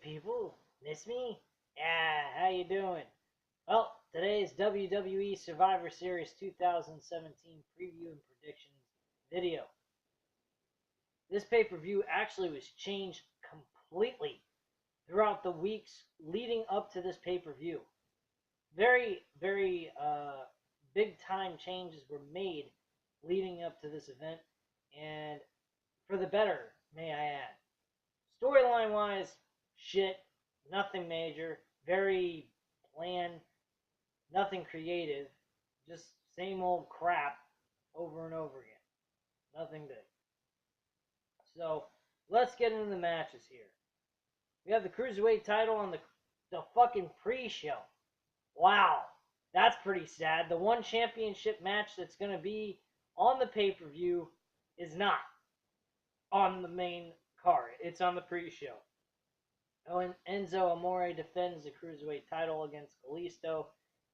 people. Miss me? Yeah, how you doing? Well, today's WWE Survivor Series 2017 preview and predictions video. This pay-per-view actually was changed completely throughout the weeks leading up to this pay-per-view. Very big time changes were made leading up to this event, and for the better, may I add. Storyline wise, shit, nothing major, very bland, nothing creative, just same old crap over and over again. Nothing big. So let's get into the matches here. We have the Cruiserweight title on the fucking pre-show. Wow, that's pretty sad. The one championship match that's going to be on the pay-per-view is not on the main card. It's on the pre-show. Enzo Amore defends the Cruiserweight title against Kalisto.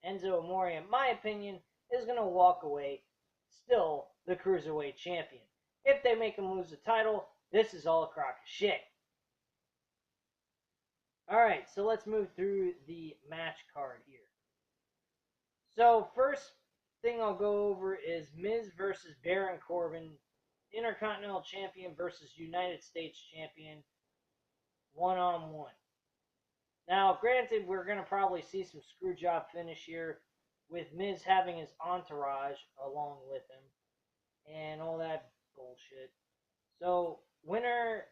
Enzo Amore, in my opinion, is going to walk away still the Cruiserweight champion. If they make him lose the title, this is all a crock of shit. Alright, so let's move through the match card here. So, first thing I'll go over is Miz versus Baron Corbin, Intercontinental Champion versus United States Champion, one-on-one. Now, granted, we're going to probably see some screwjob finish here with Miz having his entourage along with him and all that bullshit. So, winner,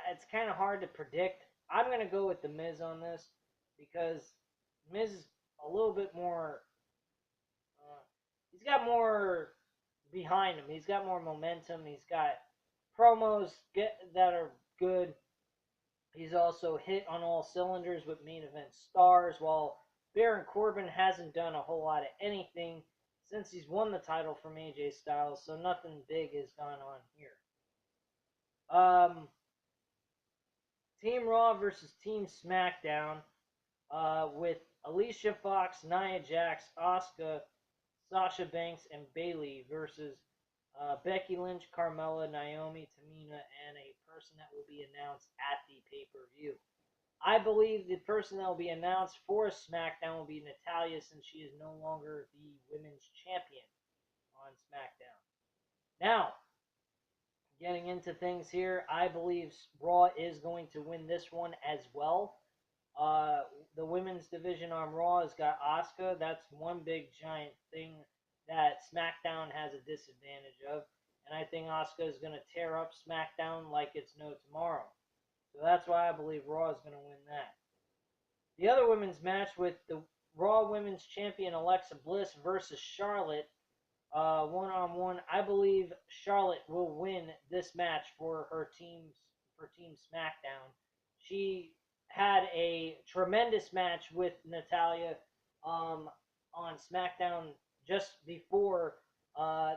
it's kind of hard to predict. I'm going to go with the Miz on this because Miz is a little bit more, he's got more behind him. He's got more momentum. He's got promos that are good. He's also hit on all cylinders with main event stars, while Baron Corbin hasn't done a whole lot of anything since he's won the title from AJ Styles, so nothing big has gone on here. Team Raw versus Team SmackDown with Alicia Fox, Nia Jax, Asuka, Sasha Banks, and Bayley versus Becky Lynch, Carmella, Naomi, Tamina, and a person that will be announced at the pay-per-view. I believe the person that will be announced for SmackDown will be Natalya, since she is no longer the women's champion on SmackDown. Now, getting into things here, I believe Raw is going to win this one as well. The women's division on Raw has got Asuka. That's one big giant thing that SmackDown has a disadvantage of. And I think Asuka is going to tear up SmackDown like it's no tomorrow. So that's why I believe Raw is going to win that. The other women's match with the Raw Women's Champion Alexa Bliss versus Charlotte, one-on-one. I believe Charlotte will win this match for Team SmackDown. She had a tremendous match with Natalya on SmackDown just before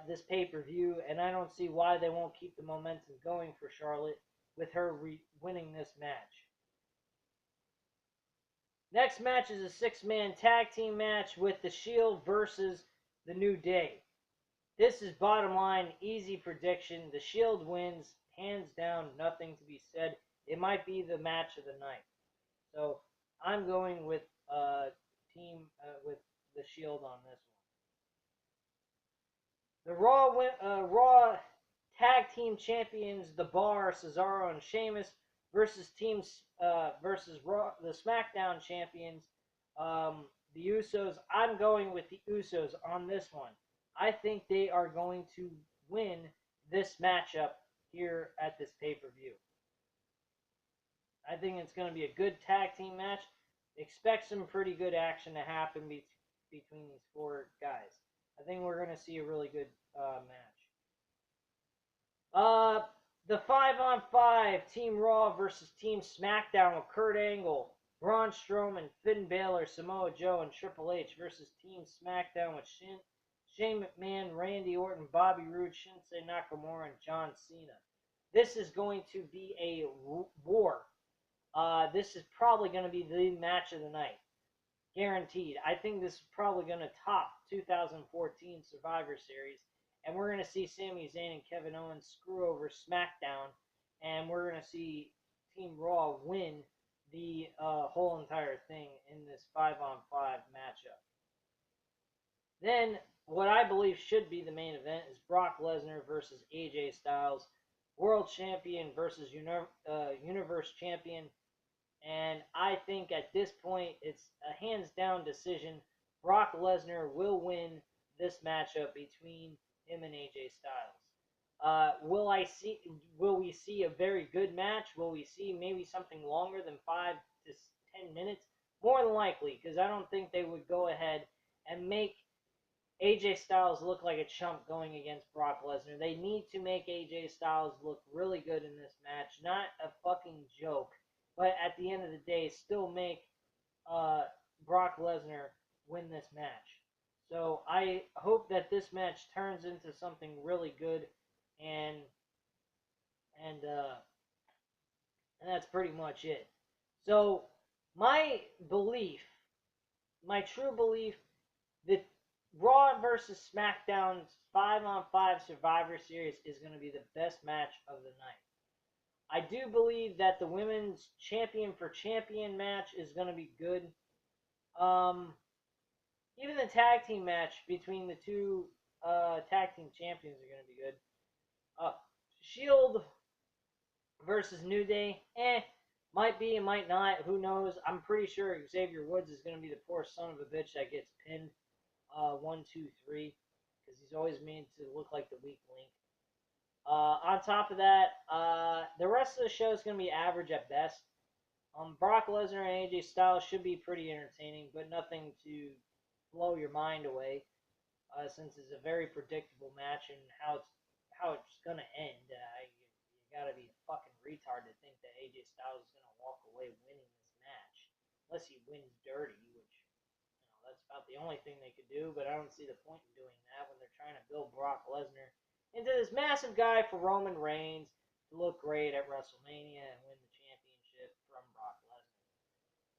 this pay-per-view, and I don't see why they won't keep the momentum going for Charlotte with her winning this match. Next match is a six-man tag team match with The Shield versus The New Day. This is bottom line, easy prediction. The Shield wins, hands down, nothing to be said. It might be the match of the night. So I'm going with with the Shield on this one. The Raw Tag Team Champions, The Bar, Cesaro and Sheamus versus the SmackDown Champions, the Usos. I'm going with the Usos on this one. I think they are going to win this matchup here at this pay-per-view. I think it's going to be a good tag team match. Expect some pretty good action to happen between these four guys. I think we're going to see a really good match. The 5-on-5 Team Raw versus Team SmackDown with Kurt Angle, Braun Strowman, Finn Balor, Samoa Joe, and Triple H versus Team SmackDown with Shane McMahon, Randy Orton, Bobby Roode, Shinsuke Nakamura, and John Cena. This is going to be a war. This is probably going to be the match of the night. Guaranteed. I think this is probably going to top 2014 Survivor Series. And we're going to see Sami Zayn and Kevin Owens screw over SmackDown. And we're going to see Team Raw win the whole entire thing in this 5-on-5 matchup. Then, what I believe should be the main event is Brock Lesnar versus AJ Styles, World Champion versus Universe Champion. And I think at this point, it's a hands-down decision. Brock Lesnar will win this matchup between him and AJ Styles. Will we see a very good match? Will we see maybe something longer than 5 to 10 minutes? More than likely, because I don't think they would go ahead and make AJ Styles look like a chump going against Brock Lesnar. They need to make AJ Styles look really good in this match, not a fucking joke. But at the end of the day, still make Brock Lesnar win this match. So I hope that this match turns into something really good, and that's pretty much it. So my true belief, that Raw versus SmackDown's 5-on-5 Survivor Series is going to be the best match of the night. I do believe that the women's champion for champion match is going to be good. Even the tag team match between the two tag team champions are going to be good. Shield versus New Day, might be and might not. Who knows? I'm pretty sure Xavier Woods is going to be the poor son of a bitch that gets pinned 1, 2, 3, because he's always made to look like the weak link. On top of that, the rest of the show is going to be average at best. Brock Lesnar and AJ Styles should be pretty entertaining, but nothing to blow your mind away, since it's a very predictable match and how it's going to end. You got to be a fucking retard to think that AJ Styles is going to walk away winning this match, unless he wins dirty, which that's about the only thing they could do. But I don't see the point in doing that when they're trying to build Brock Lesnar into this massive guy for Roman Reigns to look great at WrestleMania and win the championship from Brock Lesnar.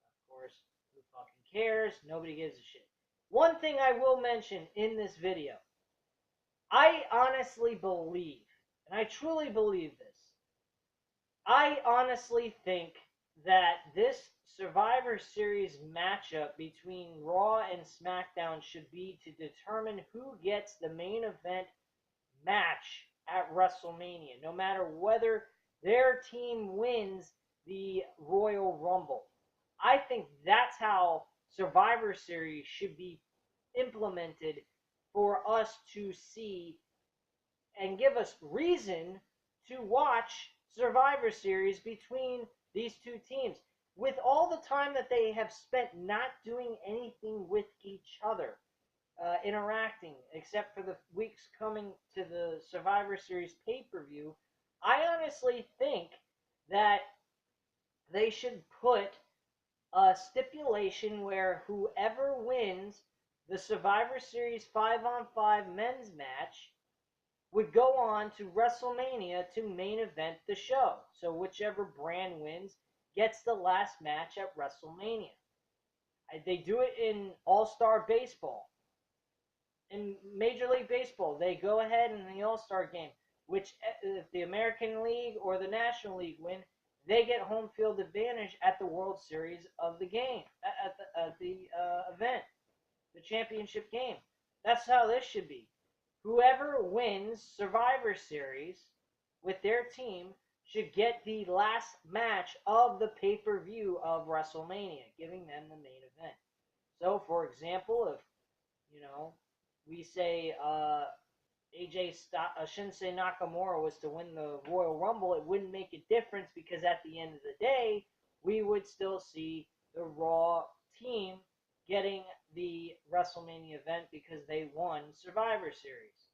Of course, who fucking cares? Nobody gives a shit. One thing I will mention in this video, I honestly believe, and I truly believe this, I honestly think that this Survivor Series matchup between Raw and SmackDown should be to determine who gets the main event match at WrestleMania, no matter whether their team wins the Royal Rumble. I think that's how Survivor Series should be implemented for us to see and give us reason to watch Survivor Series between these two teams. With all the time that they have spent not doing anything with each other, interacting, except for the weeks coming to the Survivor Series pay-per-view, I honestly think that they should put a stipulation where whoever wins the Survivor Series 5-on-5 men's match would go on to WrestleMania to main event the show. So whichever brand wins gets the last match at WrestleMania. They do it in All-Star Baseball. In Major League Baseball, they go ahead in the All-Star game, which if the American League or the National League win, they get home field advantage at the World Series of the game, at the event, the championship game. That's how this should be. Whoever wins Survivor Series with their team should get the last match of the pay-per-view of WrestleMania, giving them the main event. So, for example, if, we say Shinsuke Nakamura was to win the Royal Rumble, it wouldn't make a difference because at the end of the day, we would still see the Raw team getting the WrestleMania event because they won Survivor Series.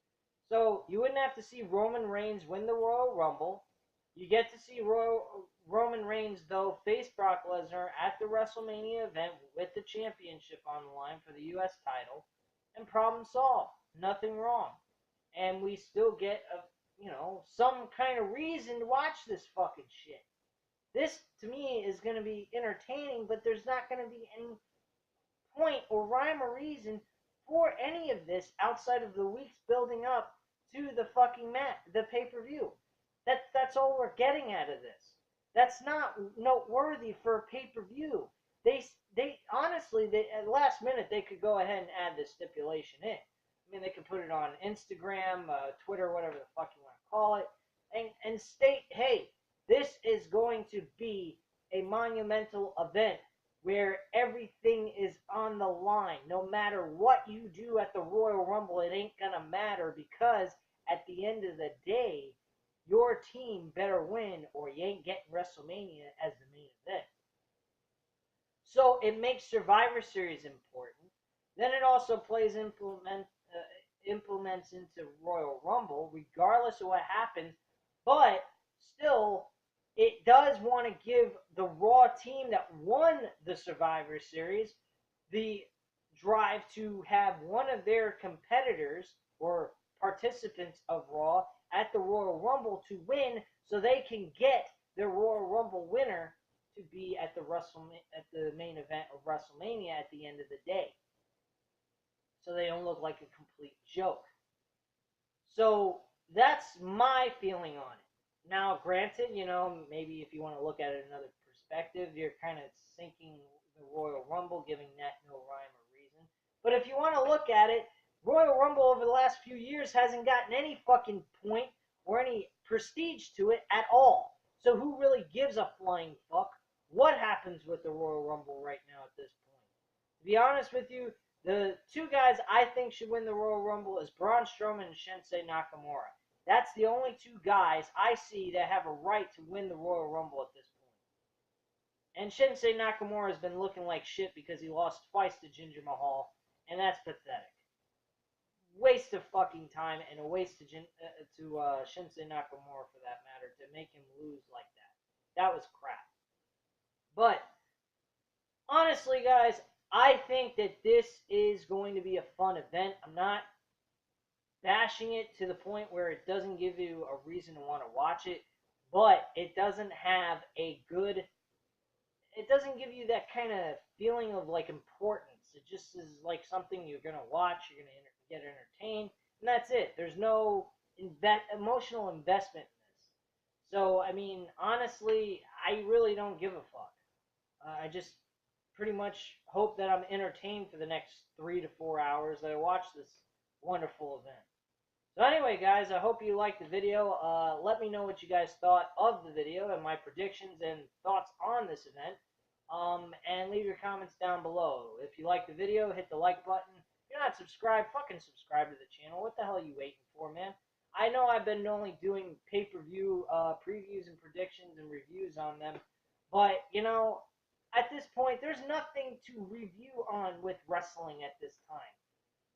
So you wouldn't have to see Roman Reigns win the Royal Rumble. You get to see Roman Reigns, though, face Brock Lesnar at the WrestleMania event with the championship on the line for the U.S. title, and problem solved. Nothing wrong. And we still get some kind of reason to watch this fucking shit. This, to me, is going to be entertaining, but there's not going to be any point or rhyme or reason for any of this outside of the weeks building up to the fucking the pay-per-view. That's all we're getting out of this. That's not noteworthy for a pay-per-view. They honestly, at last minute, they could go ahead and add this stipulation in. I mean, they could put it on Instagram, Twitter, whatever the fuck you want to call it, and state, hey, this is going to be a monumental event where everything is on the line. No matter what you do at the Royal Rumble, it ain't gonna matter, because at the end of the day, your team better win or you ain't getting WrestleMania as the main event. So it makes Survivor Series important. Then it also implements into Royal Rumble, regardless of what happens. But still, it does want to give the Raw team that won the Survivor Series the drive to have one of their competitors or participants of Raw at the Royal Rumble to win, so they can get their Royal Rumble winner to be at the main event of WrestleMania at the end of the day, so they don't look like a complete joke. So that's my feeling on it. Now, granted, maybe if you want to look at it another perspective, you're kind of sinking the Royal Rumble, giving that no rhyme or reason. But if you want to look at it, Royal Rumble over the last few years hasn't gotten any fucking point or any prestige to it at all. So who really gives a flying fuck what happens with the Royal Rumble right now at this point? To be honest with you, the two guys I think should win the Royal Rumble is Braun Strowman and Shinsuke Nakamura. That's the only two guys I see that have a right to win the Royal Rumble at this point. And Shinsuke Nakamura has been looking like shit because he lost twice to Jinder Mahal, and that's pathetic. Waste of fucking time and a waste to Shinsuke Nakamura, for that matter, to make him lose like that. That was crap. But honestly, guys, I think that this is going to be a fun event. I'm not bashing it to the point where it doesn't give you a reason to want to watch it, but it doesn't have a good, it doesn't give you that kind of feeling of like importance. It just is like something you're going to watch, you're going to get entertained, and that's it. There's no emotional investment in this. So, I mean, honestly, I really don't give a fuck. I just pretty much hope that I'm entertained for the next 3 to 4 hours that I watch this wonderful event. So anyway, guys, I hope you liked the video. Let me know what you guys thought of the video and my predictions and thoughts on this event. And leave your comments down below. If you like the video, hit the like button. If you're not subscribed, fucking subscribe to the channel. What the hell are you waiting for, man? I know I've been only doing pay-per-view previews and predictions and reviews on them, but, at this point, there's nothing to review on with wrestling at this time.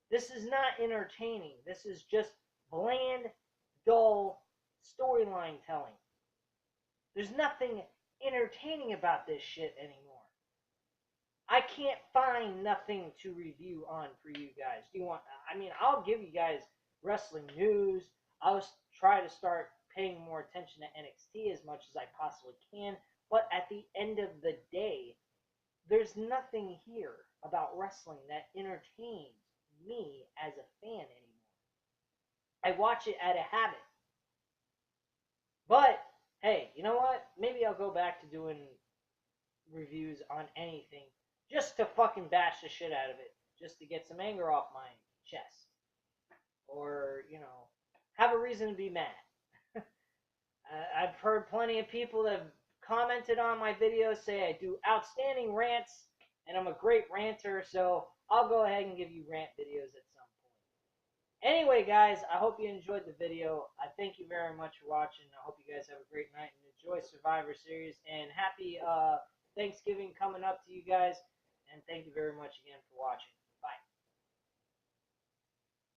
This is not entertaining. This is just bland, dull storyline telling. There's nothing entertaining about this shit anymore. I can't find nothing to review on for you guys. Do you want? I mean, I'll give you guys wrestling news. I'll try to start paying more attention to NXT as much as I possibly can. But at the end of the day, there's nothing here about wrestling that entertains me as a fan anymore. I watch it out of habit. But, hey, you know what? Maybe I'll go back to doing reviews on anything just to fucking bash the shit out of it. Just to get some anger off my chest. Or, have a reason to be mad. I've heard plenty of people that have commented on my videos say I do outstanding rants and I'm a great ranter, so I'll go ahead and give you rant videos at some point. Anyway, guys, I hope you enjoyed the video. I thank you very much for watching. I hope you guys have a great night and enjoy Survivor Series, and happy Thanksgiving coming up to you guys, and thank you very much again for watching.